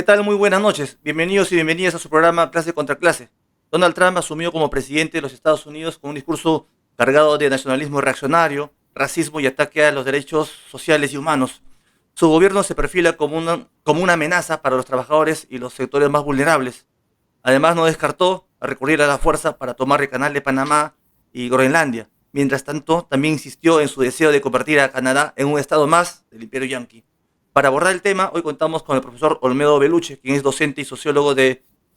tal? Muy buenas noches. Bienvenidos y bienvenidas a su programa Clase contra Clase. Donald Trump asumió como presidente de los Estados Unidos con un discurso cargado de nacionalismo reaccionario, racismo y ataque a los derechos sociales y humanos. Su gobierno se perfila como una amenaza para los trabajadores y los sectores más vulnerables. Además, no descartó recurrir a la fuerza para tomar el canal de Panamá y Groenlandia. Mientras tanto, también insistió en su deseo de convertir a Canadá en un estado más del imperio yanqui. Para abordar el tema, hoy contamos con el profesor Olmedo Beluche, quien es docente y sociólogo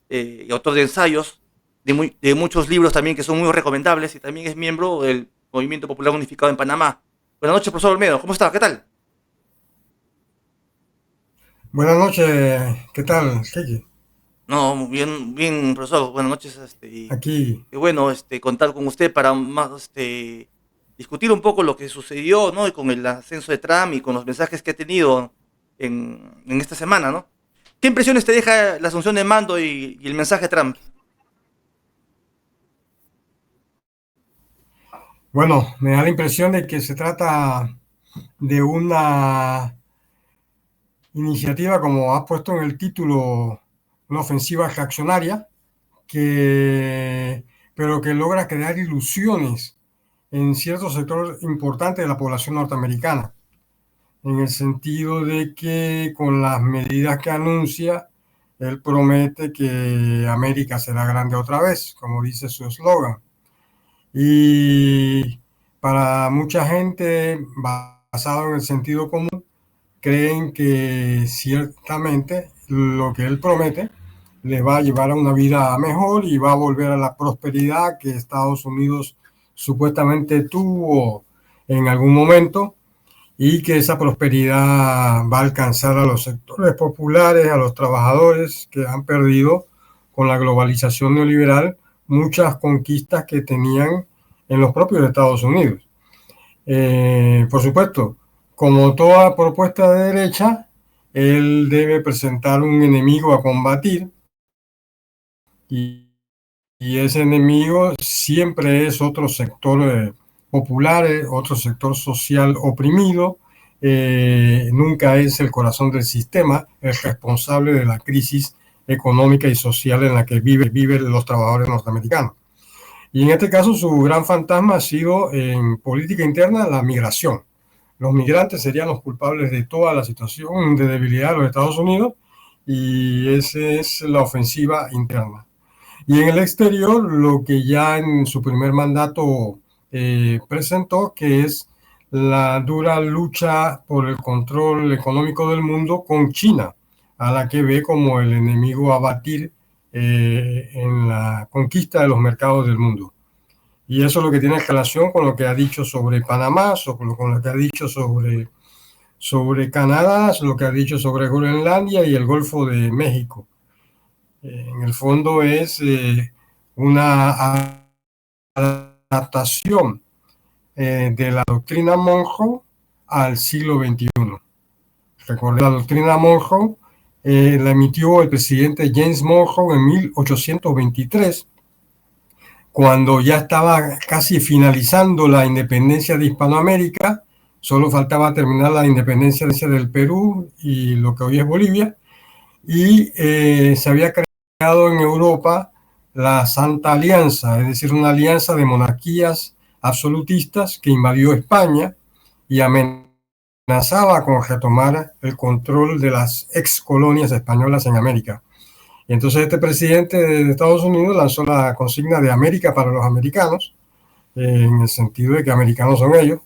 y autor de ensayos, de muchos libros también que son muy recomendables y también es miembro del Movimiento Popular Unificado en Panamá. Buenas noches, profesor Olmedo. ¿Cómo está? ¿Qué tal? Buenas noches, ¿qué tal, Kiki? No, muy bien, bien, profesor. Buenas noches. Y Aquí, qué bueno contar con usted para más, discutir un poco lo que sucedió, ¿no? Y con el ascenso de Trump y con los mensajes que ha tenido en esta semana, ¿no? ¿Qué impresiones te deja la asunción de mando y el mensaje de Trump? bueno, me da la impresión de que se trata de una iniciativa, como has puesto en el título, una ofensiva reaccionaria, pero que logra crear ilusiones en ciertos sectores importantes de la población norteamericana, en el sentido de que con las medidas que anuncia, él promete que América será grande otra vez, como dice su eslogan. Y para mucha gente, basado en el sentido común, creen que ciertamente lo que él promete les va a llevar a una vida mejor y va a volver a la prosperidad que Estados Unidos supuestamente tuvo en algún momento, y que esa prosperidad va a alcanzar a los sectores populares, a los trabajadores que han perdido con la globalización neoliberal muchas conquistas que tenían en los propios Estados Unidos. Por supuesto, como toda propuesta de derecha, él debe presentar un enemigo a combatir, y, y ese enemigo siempre es otro sector popular, otro sector social oprimido. Nunca es el corazón del sistema el responsable de la crisis económica y social en la que viven los trabajadores norteamericanos. Y en este caso su gran fantasma ha sido en política interna la migración. Los migrantes serían los culpables de toda la situación de debilidad de los Estados Unidos, y esa es la ofensiva interna. Y en el exterior, lo que ya en su primer mandato presentó, que es la dura lucha por el control económico del mundo con China, a la que ve como el enemigo a batir en la conquista de los mercados del mundo. Y eso es lo que tiene relación con lo que ha dicho sobre Panamá, con lo que ha dicho sobre Canadá, lo que ha dicho sobre Groenlandia y el Golfo de México. En el fondo es una adaptación de la doctrina Monroe al siglo XXI. Recordé, la doctrina Monroe la emitió el presidente James Monroe en 1823, cuando ya estaba casi finalizando la independencia de Hispanoamérica. Solo faltaba terminar la independencia del Perú y lo que hoy es Bolivia, y se había creado en Europa la Santa Alianza, es decir, una alianza de monarquías absolutistas que invadió España y amenazaba con retomar el control de las ex colonias españolas en América. Y entonces este presidente de Estados Unidos lanzó la consigna de América para los americanos, en el sentido de que americanos son ellos,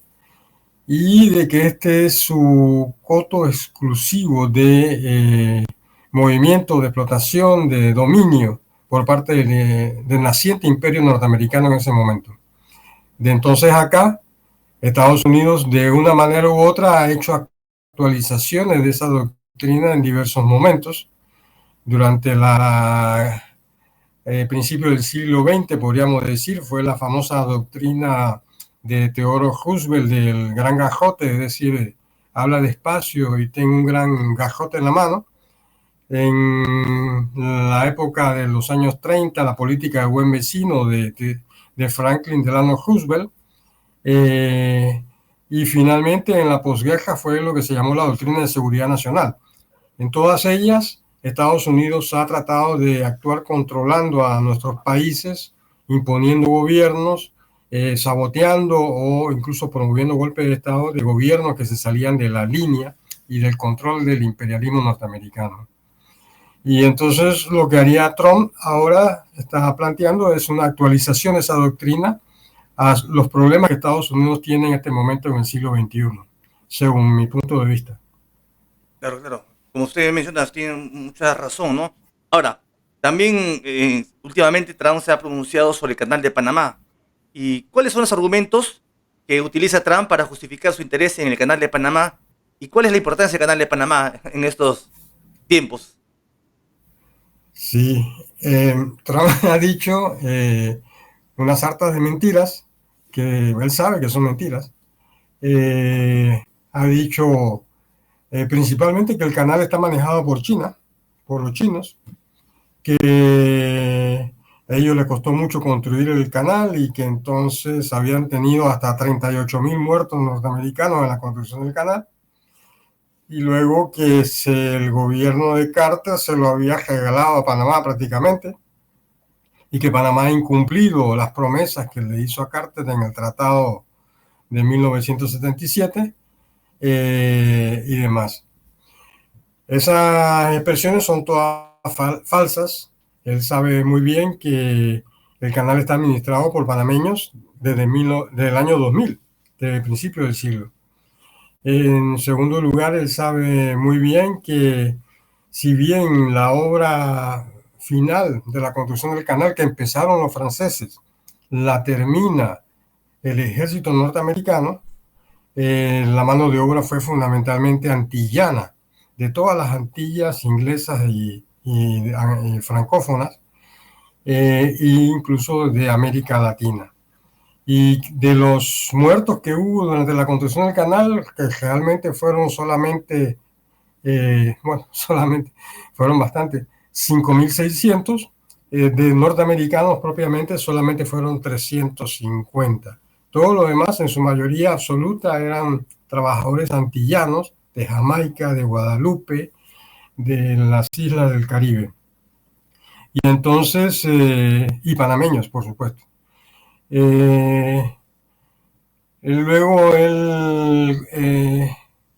y de que este es su coto exclusivo de movimiento, de explotación, de dominio por parte del naciente imperio norteamericano en ese momento. De entonces acá, Estados Unidos de una manera u otra ha hecho actualizaciones de esa doctrina en diversos momentos. Durante la principio del siglo XX, podríamos decir, fue la famosa doctrina de Theodore Roosevelt del gran gajote, es decir, habla despacio y ten un gran gajote en la mano. En la época de los años 30, la política de buen vecino de Franklin Delano Roosevelt. Y finalmente en la posguerra fue lo que se llamó la doctrina de seguridad nacional. En todas ellas, Estados Unidos ha tratado de actuar controlando a nuestros países, imponiendo gobiernos, saboteando o incluso promoviendo golpes de Estado de gobiernos que se salían de la línea y del control del imperialismo norteamericano. Y entonces lo que haría Trump ahora está planteando es una actualización de esa doctrina a los problemas que Estados Unidos tiene en este momento en el siglo XXI, según mi punto de vista. Claro, claro. Como usted menciona, tiene mucha razón, ¿no? Ahora, también últimamente Trump se ha pronunciado sobre el canal de Panamá. ¿Y cuáles son los argumentos que utiliza Trump para justificar su interés en el canal de Panamá? ¿Y cuál es la importancia del canal de Panamá en estos tiempos? Sí, Trump ha dicho unas sartas de mentiras que él sabe que son mentiras. Ha dicho principalmente que el canal está manejado por China, por los chinos, que a ellos les costó mucho construir el canal y que entonces habían tenido hasta 38.000 muertos norteamericanos en la construcción del canal. Y luego que el gobierno de Carter se lo había regalado a Panamá prácticamente, y que Panamá ha incumplido las promesas que le hizo a Carter en el Tratado de 1977 y demás. Esas expresiones son todas falsas. Él sabe muy bien que el canal está administrado por panameños desde el año 2000, desde el principio del siglo. En segundo lugar, él sabe muy bien que si bien la obra final de la construcción del canal que empezaron los franceses la termina el ejército norteamericano, la mano de obra fue fundamentalmente antillana, de todas las Antillas inglesas y francófonas, e incluso de América Latina. Y de los muertos que hubo durante la construcción del canal, que realmente fueron solamente, fueron bastante, 5.600, de norteamericanos propiamente solamente fueron 350. Todo lo demás, en su mayoría absoluta, eran trabajadores antillanos de Jamaica, de Guadalupe, de las islas del Caribe. Y entonces, y panameños, por supuesto. Luego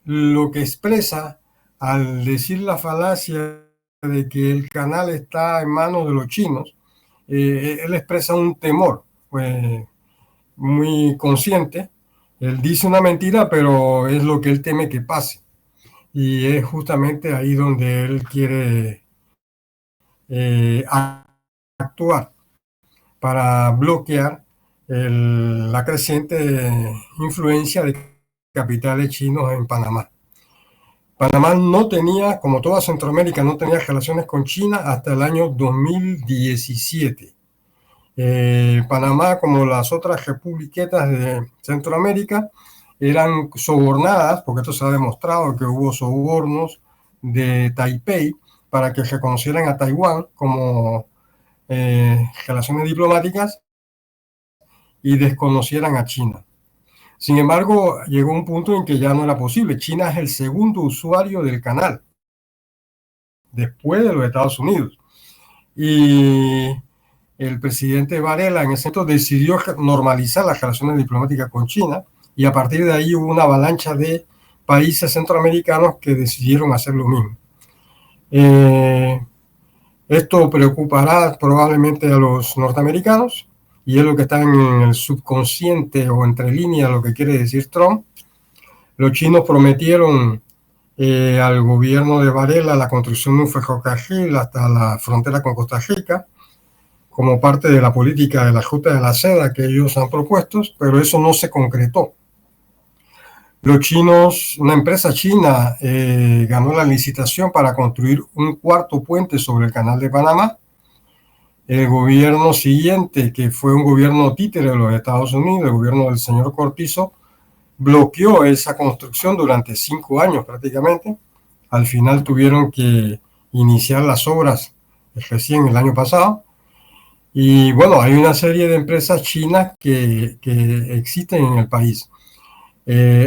lo que expresa al decir la falacia de que el canal está en manos de los chinos, él expresa un temor muy consciente. Él dice una mentira, pero es lo que él teme que pase. Y es justamente ahí donde él quiere actuar para bloquear la creciente influencia de capitales chinos en Panamá. Panamá no tenía, como toda Centroamérica, no tenía relaciones con China hasta el año 2017. Panamá, como las otras republiquetas de Centroamérica, eran sobornadas, porque esto se ha demostrado que hubo sobornos de Taipei para que reconocieran a Taiwán como relaciones diplomáticas y desconocieran a China. Sin embargo, llegó un punto en que ya no era posible. China es el segundo usuario del canal, después de los Estados Unidos. Y el presidente Varela en ese momento decidió normalizar las relaciones diplomáticas con China, y a partir de ahí hubo una avalancha de países centroamericanos que decidieron hacer lo mismo. Esto preocupará probablemente a los norteamericanos, y es lo que está en el subconsciente o entre líneas lo que quiere decir Trump. Los chinos prometieron al gobierno de Varela la construcción de un ferrocarril hasta la frontera con Costa Rica, como parte de la política de la Ruta de la Seda que ellos han propuesto, pero eso no se concretó. Los chinos, una empresa china ganó la licitación para construir un cuarto puente sobre el canal de Panamá. El gobierno siguiente, que fue un gobierno títere de los Estados Unidos, el gobierno del señor Cortizo, bloqueó esa construcción durante 5 años prácticamente. Al final tuvieron que iniciar las obras recién el año pasado. Y bueno, hay una serie de empresas chinas que existen en el país.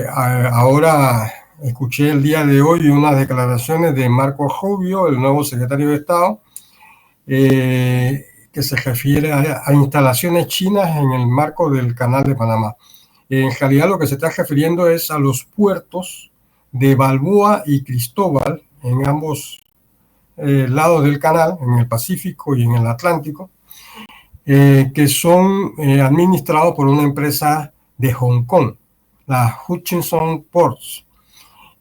Ahora escuché el día de hoy unas declaraciones de Marco Rubio, el nuevo secretario de Estado, que se refiere a instalaciones chinas en el marco del Canal de Panamá. En realidad lo que se está refiriendo es a los puertos de Balboa y Cristóbal, en ambos lados del canal, en el Pacífico y en el Atlántico, que son administrados por una empresa de Hong Kong, la Hutchinson Ports.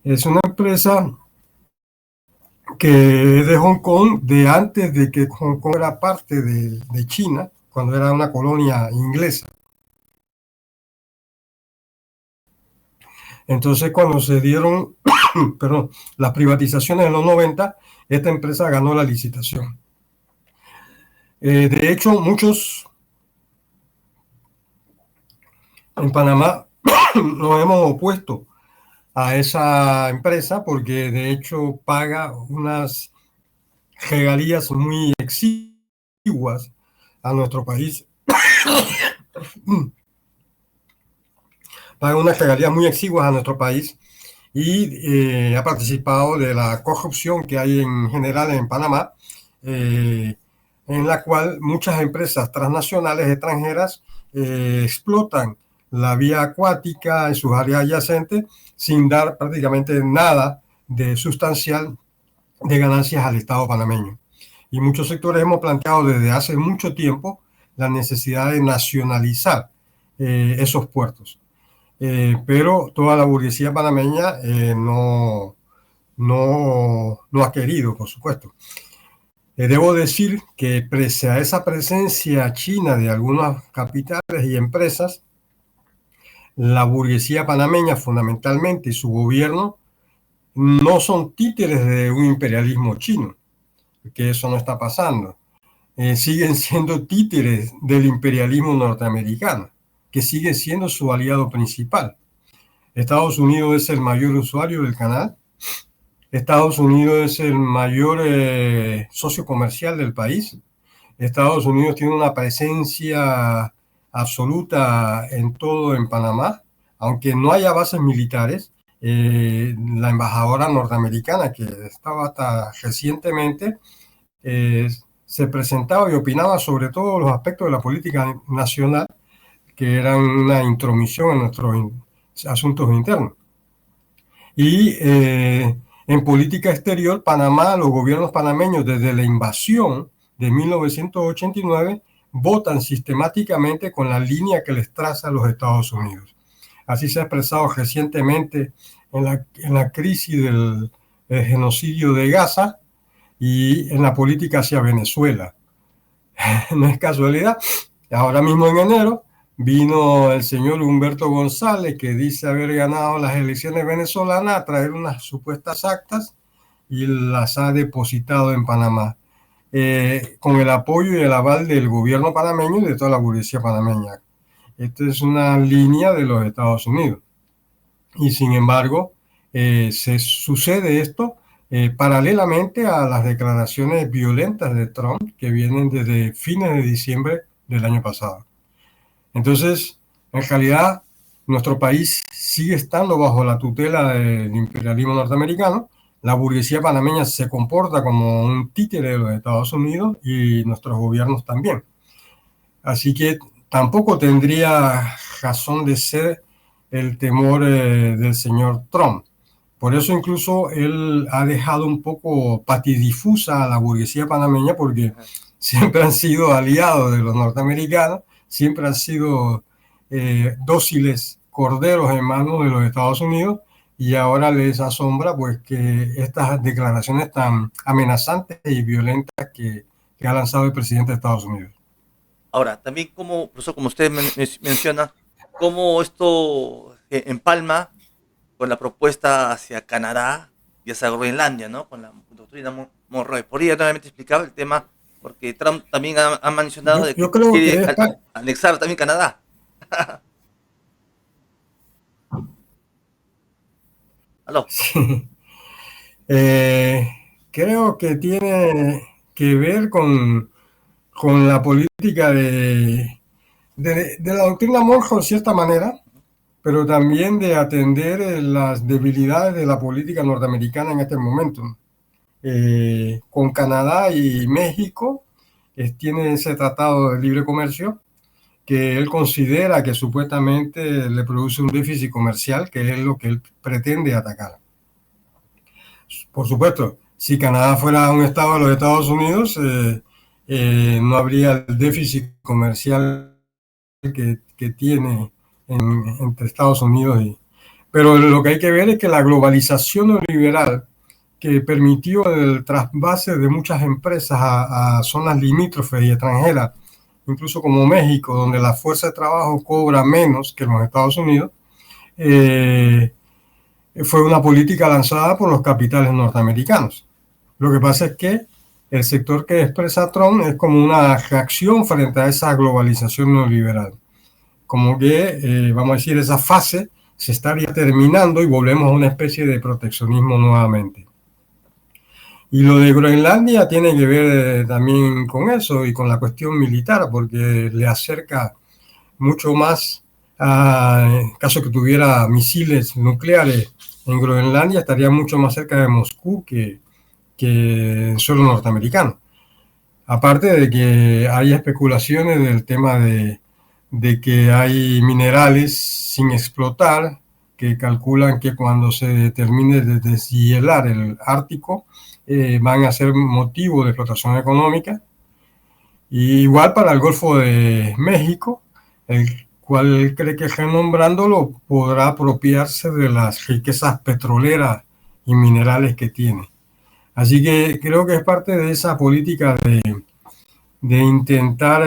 Es una empresa que es de Hong Kong de antes de que Hong Kong era parte de China, cuando era una colonia inglesa. Entonces, cuando se dieron perdón, las privatizaciones en los 90, esta empresa ganó la licitación. De hecho, muchos en Panamá nos hemos opuesto a esa empresa porque de hecho paga unas regalías muy exiguas a nuestro país. Paga unas regalías muy exiguas a nuestro país y ha participado de la corrupción que hay en general en Panamá, en la cual muchas empresas transnacionales extranjeras explotan la vía acuática en sus áreas adyacentes sin dar prácticamente nada de sustancial de ganancias al Estado panameño. Y muchos sectores hemos planteado desde hace mucho tiempo la necesidad de nacionalizar esos puertos. Pero toda la burguesía panameña no ha querido, por supuesto. Debo decir que pese a esa presencia china de algunas capitales y empresas, la burguesía panameña fundamentalmente y su gobierno no son títeres de un imperialismo chino, que eso no está pasando. Siguen siendo títeres del imperialismo norteamericano, que sigue siendo su aliado principal. Estados Unidos es el mayor usuario del canal. Estados Unidos es el mayor socio comercial del país. Estados Unidos tiene una presencia absoluta en todo en Panamá, aunque no haya bases militares. La embajadora norteamericana, que estaba hasta recientemente, se presentaba y opinaba sobre todos los aspectos de la política nacional, que eran una intromisión en nuestros asuntos internos. Y en política exterior, Panamá, los gobiernos panameños desde la invasión de 1989 votan sistemáticamente con la línea que les traza los Estados Unidos. Así se ha expresado recientemente en la crisis del genocidio de Gaza y en la política hacia Venezuela. No es casualidad. Ahora mismo en enero vino el señor Humberto González, que dice haber ganado las elecciones venezolanas, a traer unas supuestas actas y las ha depositado en Panamá, con el apoyo y el aval del gobierno panameño y de toda la burguesía panameña. Esta es una línea de los Estados Unidos. Y sin embargo, se sucede esto paralelamente a las declaraciones violentas de Trump que vienen desde fines de diciembre del año pasado. Entonces, en realidad, nuestro país sigue estando bajo la tutela del imperialismo norteamericano. La burguesía panameña se comporta como un títere de los Estados Unidos y nuestros gobiernos también. Así que tampoco tendría razón de ser el temor del señor Trump. Por eso incluso él ha dejado un poco patidifusa a la burguesía panameña, porque siempre han sido aliados de los norteamericanos, siempre han sido dóciles corderos en manos de los Estados Unidos, y ahora les asombra pues que estas declaraciones tan amenazantes y violentas que ha lanzado el presidente de Estados Unidos. Ahora, también como, profesor, como usted menciona, cómo esto empalma con la propuesta hacia Canadá y hacia Groenlandia, ¿no? Con la doctrina Monroe. ¿Podría nuevamente explicar el tema? Porque Trump también ha mencionado de que creo quiere que anexar también Canadá. ¿Aló? sí. Creo que tiene que ver con la política de la doctrina Monroe, en cierta manera, pero también de atender las debilidades de la política norteamericana en este momento. Con Canadá y México tiene ese tratado de libre comercio que él considera que supuestamente le produce un déficit comercial, que es lo que él pretende atacar. Por supuesto, si Canadá fuera un estado de los Estados Unidos, no habría el déficit comercial que tiene entre Estados Unidos y... Pero lo que hay que ver es que la globalización neoliberal que permitió el trasvase de muchas empresas a zonas limítrofes y extranjeras, incluso como México, donde la fuerza de trabajo cobra menos que en los Estados Unidos, fue una política lanzada por los capitales norteamericanos. Lo que pasa es que el sector que expresa Trump es como una reacción frente a esa globalización neoliberal. Como que, vamos a decir, esa fase se estaría terminando y volvemos a una especie de proteccionismo nuevamente. Y lo de Groenlandia tiene que ver también con eso y con la cuestión militar, porque le acerca mucho más en caso que tuviera misiles nucleares en Groenlandia, estaría mucho más cerca de Moscú que en suelo norteamericano. Aparte de que hay especulaciones del tema de que hay minerales sin explotar, que calculan que cuando se termine de deshielar el Ártico, van a ser motivo de explotación económica. Y igual para el Golfo de México, el cual cree que renombrándolo podrá apropiarse de las riquezas petroleras y minerales que tiene. Así que creo que es parte de esa política de intentar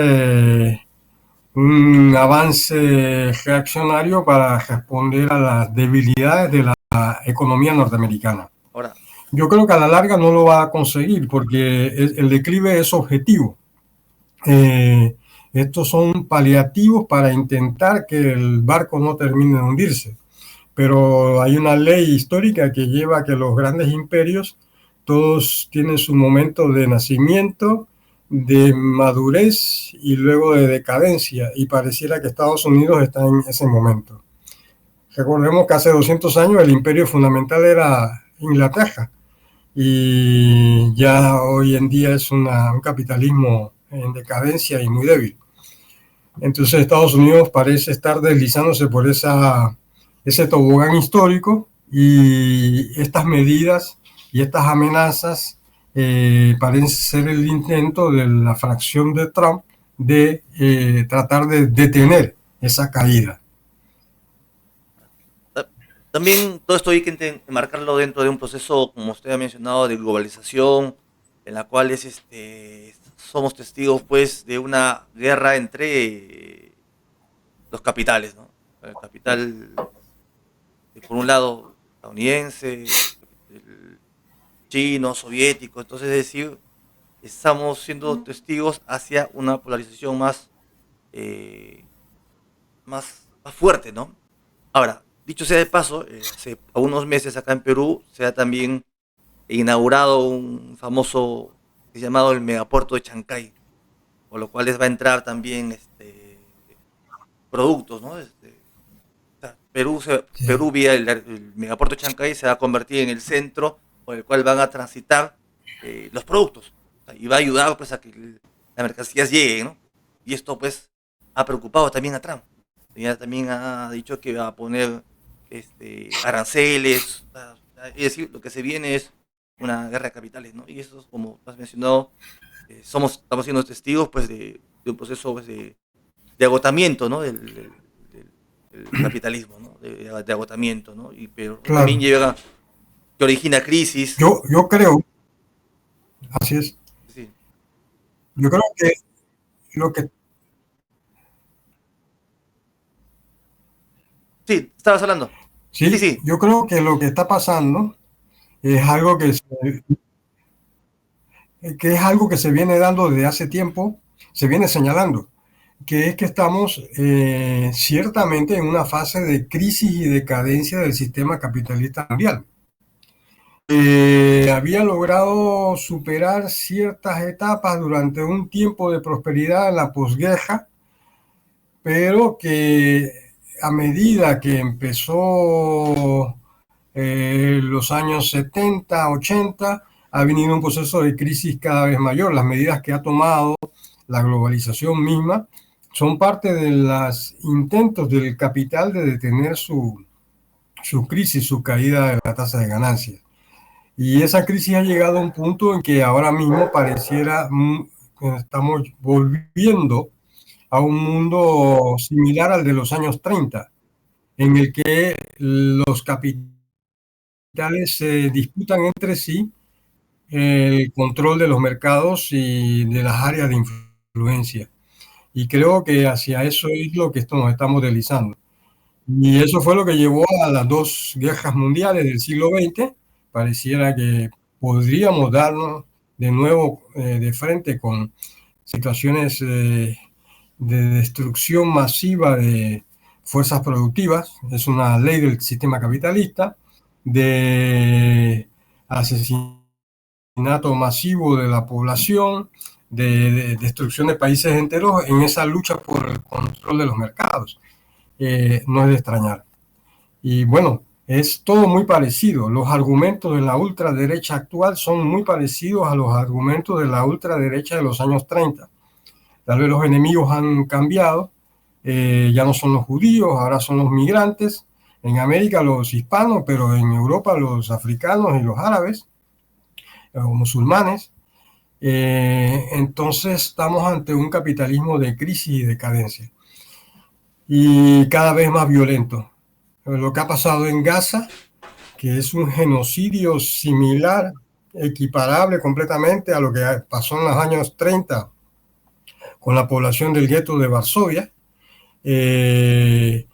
un avance reaccionario para responder a las debilidades de la economía norteamericana. Ahora, Yo creo que a la larga no lo va a conseguir porque el declive es objetivo. Estos son paliativos para intentar que el barco no termine de hundirse. Pero hay una ley histórica que lleva a que los grandes imperios todos tienen su momento de nacimiento, de madurez y luego de decadencia. Y pareciera que Estados Unidos está en ese momento. Recordemos que hace 200 años el imperio fundamental era Inglaterra y ya hoy en día es un capitalismo en decadencia y muy débil. Entonces Estados Unidos parece estar deslizándose por ese tobogán histórico y estas medidas y estas amenazas parecen ser el intento de la fracción de Trump de tratar de detener esa caída. también todo esto hay que enmarcarlo dentro de un proceso, como usted ha mencionado, de globalización, en la cual somos testigos pues de una guerra entre los capitales, ¿no? El capital, por un lado, estadounidense, el chino, soviético, entonces es decir, estamos siendo testigos hacia una polarización eh, más fuerte, ¿no? Ahora, dicho sea de paso, hace unos meses acá en Perú se ha también inaugurado un famoso llamado el megapuerto de Chancay, por lo cual les va a entrar también productos, ¿no? O sea, Sí. Perú vía el megapuerto de Chancay se va a convertir en el centro por el cual van a transitar los productos. O sea, y va a ayudar pues a que las mercancías lleguen, ¿no? Y esto pues ha preocupado también a Trump. Ya también ha dicho que va a poner aranceles, es decir, lo que se viene es una guerra de capitales, ¿no? Y eso, como has mencionado, estamos siendo testigos pues de un proceso pues, de agotamiento, ¿no? Del capitalismo, ¿no? De agotamiento, ¿no? Pero también Claro, que origina crisis. yo creo, así es, Sí, yo creo que lo que, sí, estabas hablando. Sí, sí, sí. yo creo que lo que está pasando es algo que es algo que se viene dando desde hace tiempo, se viene señalando, que es que estamos ciertamente en una fase de crisis y decadencia del sistema capitalista mundial. Había logrado superar ciertas etapas durante un tiempo de prosperidad en la posguerra, pero que a medida que empezó los años 70, 80, ha venido un proceso de crisis cada vez mayor. Las medidas que ha tomado la globalización misma son parte de los intentos del capital de detener su crisis, su caída de la tasa de ganancias. Y esa crisis ha llegado a un punto en que ahora mismo pareciera que estamos volviendo a un mundo similar al de los años 30, en el que los capitales se disputan entre sí el control de los mercados y de las áreas de influencia. Y creo que hacia eso es lo que nos estamos deslizando. Y eso fue lo que llevó a las dos guerras mundiales del siglo XX. Pareciera que podríamos darnos de nuevo de frente con situaciones de destrucción masiva de fuerzas productivas. Es una ley del sistema capitalista, de asesinato masivo de la población, de destrucción de países enteros en esa lucha por el control de los mercados. No es de extrañar. Y bueno, es todo muy parecido. Los argumentos de la ultraderecha actual son muy parecidos a los argumentos de la ultraderecha de los años 30. Tal vez los enemigos han cambiado, ya no son los judíos, ahora son los migrantes. En América los hispanos, pero en Europa los africanos y los árabes o musulmanes. Entonces estamos ante un capitalismo de crisis y decadencia y cada vez más violento. Lo que ha pasado en Gaza, que es un genocidio similar, equiparable completamente a lo que pasó en los años 30 con la población del gueto de Varsovia, que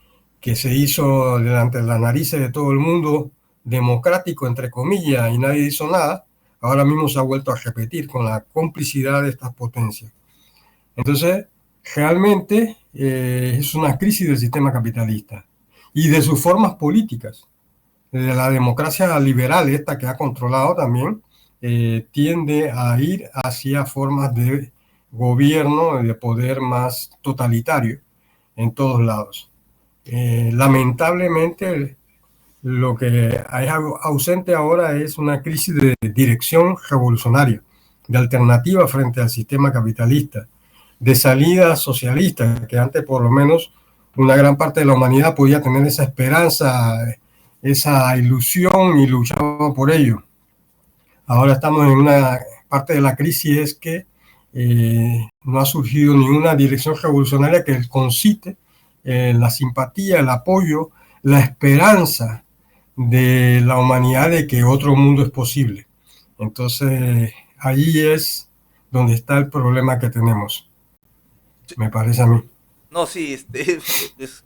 se hizo delante de las narices de todo el mundo, democrático, entre comillas, y nadie hizo nada. Ahora mismo se ha vuelto a repetir con la complicidad de estas potencias. Entonces, realmente es una crisis del sistema capitalista y de sus formas políticas. De la democracia liberal, esta que ha controlado también, tiende a ir hacia formas de gobierno, de poder más totalitario en todos lados. Lamentablemente, lo que hay ausente ahora es una crisis de dirección revolucionaria, de alternativa frente al sistema capitalista, de salida socialista, que antes por lo menos una gran parte de la humanidad podía tener esa esperanza, esa ilusión y luchaba por ello. Ahora estamos en una parte de la crisis es que no ha surgido ninguna dirección revolucionaria que concite la simpatía, el apoyo, la esperanza de la humanidad de que otro mundo es posible. Entonces, ahí es donde está el problema que tenemos, me parece a mí. No, sí,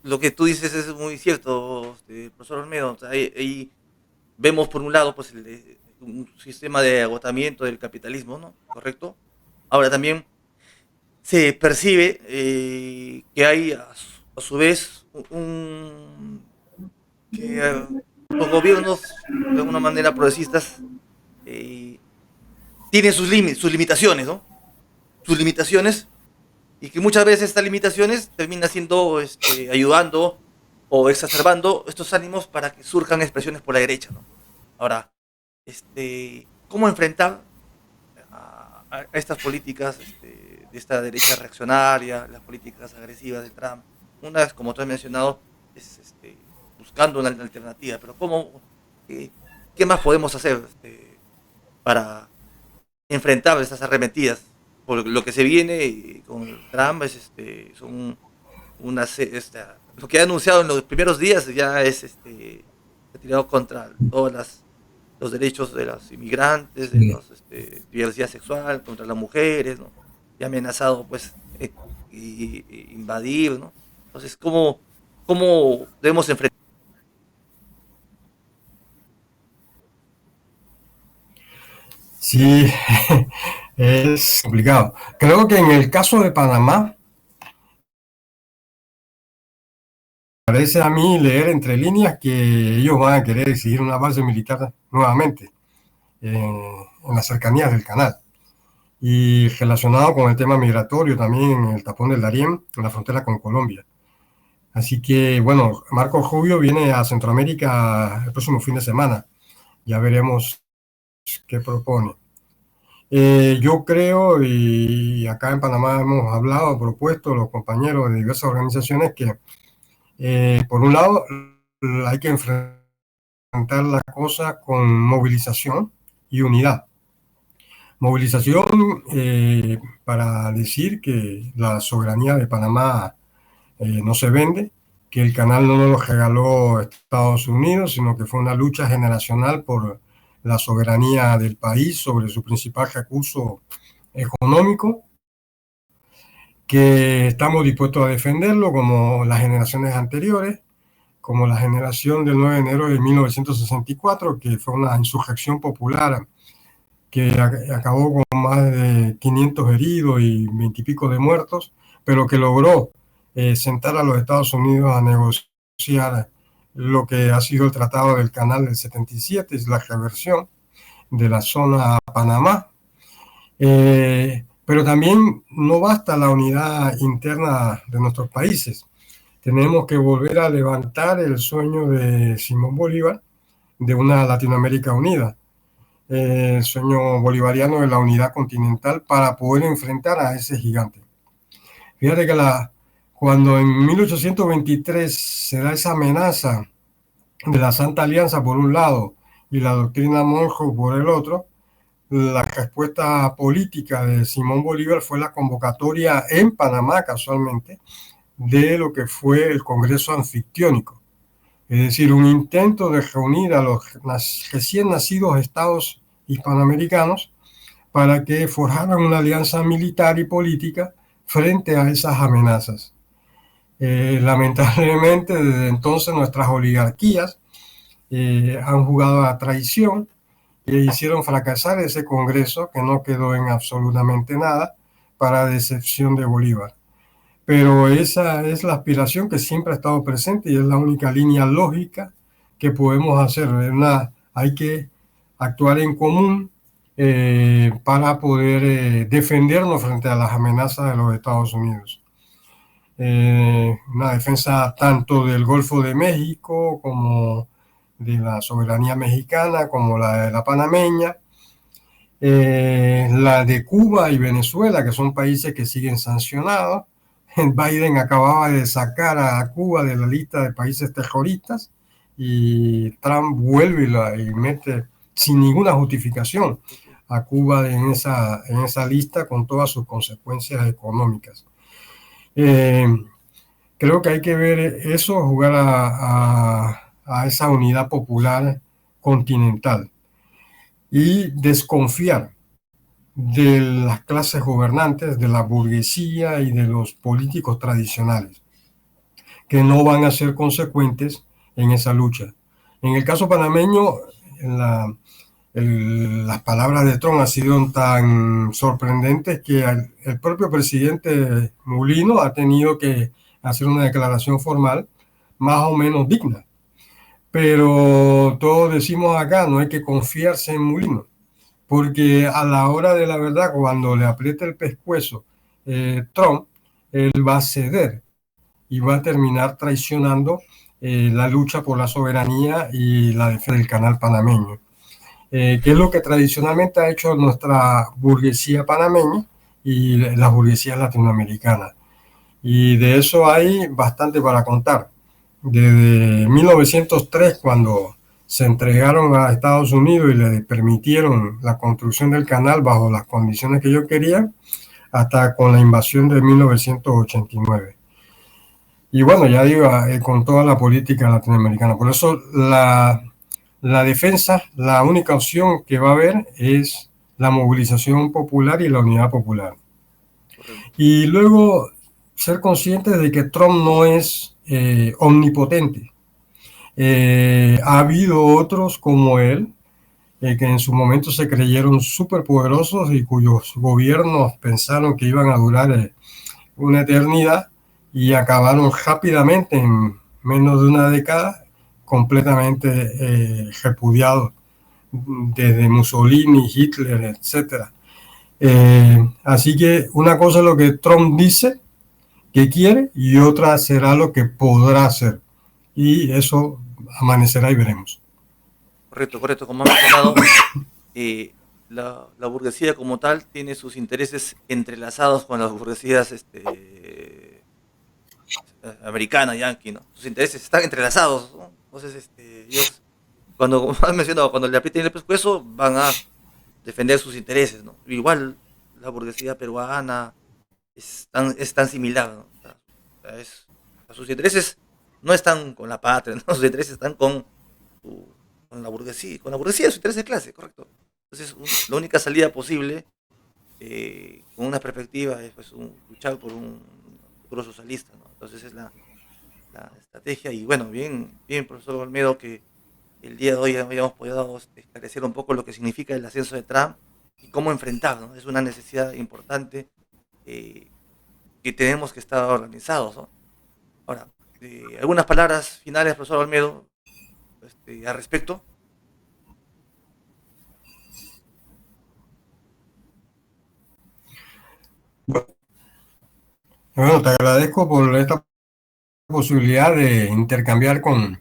lo que tú dices es muy cierto, profesor Olmedo. O sea, ahí vemos por un lado pues un sistema de agotamiento del capitalismo, ¿no? ¿Correcto? Ahora también se percibe que hay a su vez que los gobiernos de alguna manera progresistas tienen sus límites, sus limitaciones, ¿no? Sus limitaciones, y que muchas veces estas limitaciones terminan siendo ayudando o exacerbando estos ánimos para que surjan expresiones por la derecha, ¿no? Ahora, ¿cómo enfrentar a estas políticas de esta derecha reaccionaria, las políticas agresivas de Trump? Una es, como tú has mencionado, es buscando una alternativa, pero ¿qué más podemos hacer para enfrentar estas arremetidas? Por lo que se viene con Trump son lo que ha anunciado en los primeros días ya es tirado contra todos los derechos de los inmigrantes, de la diversidad sexual, contra las mujeres, ¿no? Y ha amenazado pues invadir, ¿no? Entonces, ¿cómo debemos enfrentar? Sí, es complicado. Creo que en el caso de Panamá, parece a mí leer entre líneas que ellos van a querer exigir una base militar nuevamente en las cercanías del canal. Y relacionado con el tema migratorio también en el tapón del Darién, en la frontera con Colombia. Así que, bueno, Marco Rubio viene a Centroamérica el próximo fin de semana. Ya veremos qué propone. Yo creo, y acá en Panamá hemos hablado, propuesto los compañeros de diversas organizaciones que, por un lado, hay que enfrentar la cosa con movilización y unidad. Movilización para decir que la soberanía de Panamá no se vende, que el canal no nos lo regaló Estados Unidos, sino que fue una lucha generacional por la soberanía del país sobre su principal recurso económico, que estamos dispuestos a defenderlo como las generaciones anteriores, como la generación del 9 de enero de 1964, que fue una insurrección popular que acabó con más de 500 heridos y 20 y pico de muertos, pero que logró sentar a los Estados Unidos a negociar lo que ha sido el Tratado del Canal del 77, es la reversión de la zona Panamá. Pero también no basta la unidad interna de nuestros países. Tenemos que volver a levantar el sueño de Simón Bolívar de una Latinoamérica unida, el sueño bolivariano de la unidad continental para poder enfrentar a ese gigante. Fíjate que cuando en 1823 se da esa amenaza de la Santa Alianza por un lado y la doctrina Monroe por el otro, la respuesta política de Simón Bolívar fue la convocatoria en Panamá, casualmente, de lo que fue el Congreso Anfictiónico. Es decir, un intento de reunir a los recién nacidos estados hispanoamericanos para que forjaran una alianza militar y política frente a esas amenazas. Lamentablemente, desde entonces nuestras oligarquías han jugado a traición e hicieron fracasar ese Congreso que no quedó en absolutamente nada para decepción de Bolívar. Pero esa es la aspiración que siempre ha estado presente y es la única línea lógica que podemos hacer. Hay que actuar en común para poder defendernos frente a las amenazas de los Estados Unidos. Una defensa tanto del Golfo de México como de la soberanía mexicana, como la de la panameña, la de Cuba y Venezuela, que son países que siguen sancionados. Biden acababa de sacar a Cuba de la lista de países terroristas y Trump vuelve y mete sin ninguna justificación a Cuba en esa lista con todas sus consecuencias económicas. Creo que hay que ver eso, jugar a esa unidad popular continental y desconfiar de las clases gobernantes, de la burguesía y de los políticos tradicionales, que no van a ser consecuentes en esa lucha. En el caso panameño, las palabras de Trump han sido tan sorprendentes que el propio presidente Mulino ha tenido que hacer una declaración formal más o menos digna. Pero todos decimos acá, no hay que confiarse en Mulino, porque a la hora de la verdad, cuando le aprieta el pescuezo Trump, él va a ceder y va a terminar traicionando la lucha por la soberanía y la defensa del canal panameño, que es lo que tradicionalmente ha hecho nuestra burguesía panameña y las burguesías latinoamericanas. Y de eso hay bastante para contar. Desde 1903, cuando se entregaron a Estados Unidos y le permitieron la construcción del canal bajo las condiciones que ellos querían, hasta con la invasión de 1989. Y bueno, ya digo, con toda la política latinoamericana. Por eso la defensa, la única opción que va a haber es la movilización popular y la unidad popular. Y luego ser conscientes de que Trump no es omnipotente. Ha habido otros como él, que en su momento se creyeron superpoderosos y cuyos gobiernos pensaron que iban a durar una eternidad y acabaron rápidamente, en menos de una década, completamente repudiados, desde Mussolini, Hitler, etc. Así que una cosa es lo que Trump dice que quiere y otra será lo que podrá hacer. Y eso amanecerá y veremos. Correcto, correcto. Como ha mencionado, la burguesía como tal tiene sus intereses entrelazados con las burguesías americana, yanqui, ¿no? Sus intereses están entrelazados, ¿no? Entonces, ellos, cuando, como has mencionado, cuando le aprieten el pescuezo, van a defender sus intereses, ¿no? Igual la burguesía peruana es tan similar, ¿no? Sus intereses no están con la patria, ¿no? Sus intereses están con la burguesía, sus intereses de clase, correcto. Entonces, la única salida posible, con una perspectiva, es pues, luchar por un futuro socialista, ¿no? Entonces es la estrategia. Y bueno, bien, bien, profesor Olmedo, que el día de hoy habíamos podido esclarecer un poco lo que significa el ascenso de Trump y cómo enfrentarlo, ¿no? Es una necesidad importante, eh, que tenemos que estar organizados, ¿no? Ahora, algunas palabras finales, profesor Olmedo, al respecto. Bueno, te agradezco por esta posibilidad de intercambiar con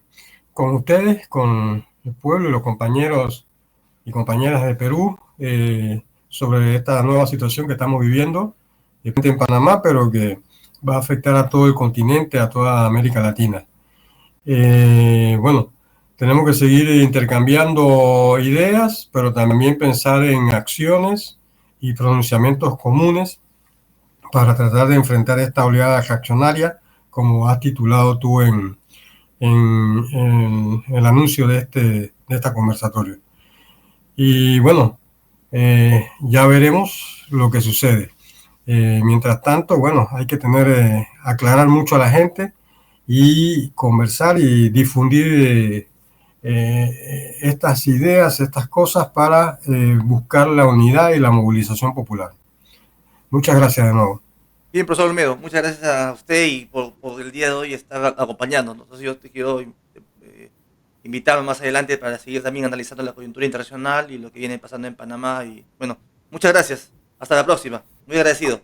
ustedes, con el pueblo y los compañeros y compañeras de Perú, sobre esta nueva situación que estamos viviendo en Panamá, pero que va a afectar a todo el continente, a toda América Latina. Bueno, tenemos que seguir intercambiando ideas, pero también pensar en acciones y pronunciamientos comunes para tratar de enfrentar esta oleada reaccionaria, como has titulado tú en el anuncio de esta conversatorio. Y bueno, ya veremos lo que sucede. Mientras tanto, bueno, hay que aclarar mucho a la gente y conversar y difundir estas ideas, estas cosas para buscar la unidad y la movilización popular. Muchas gracias de nuevo. Bien, profesor Olmedo, muchas gracias a usted y por el día de hoy estar acompañándonos. Entonces yo te quiero invitar más adelante para seguir también analizando la coyuntura internacional y lo que viene pasando en Panamá. Y bueno, muchas gracias. Hasta la próxima. Muy agradecido.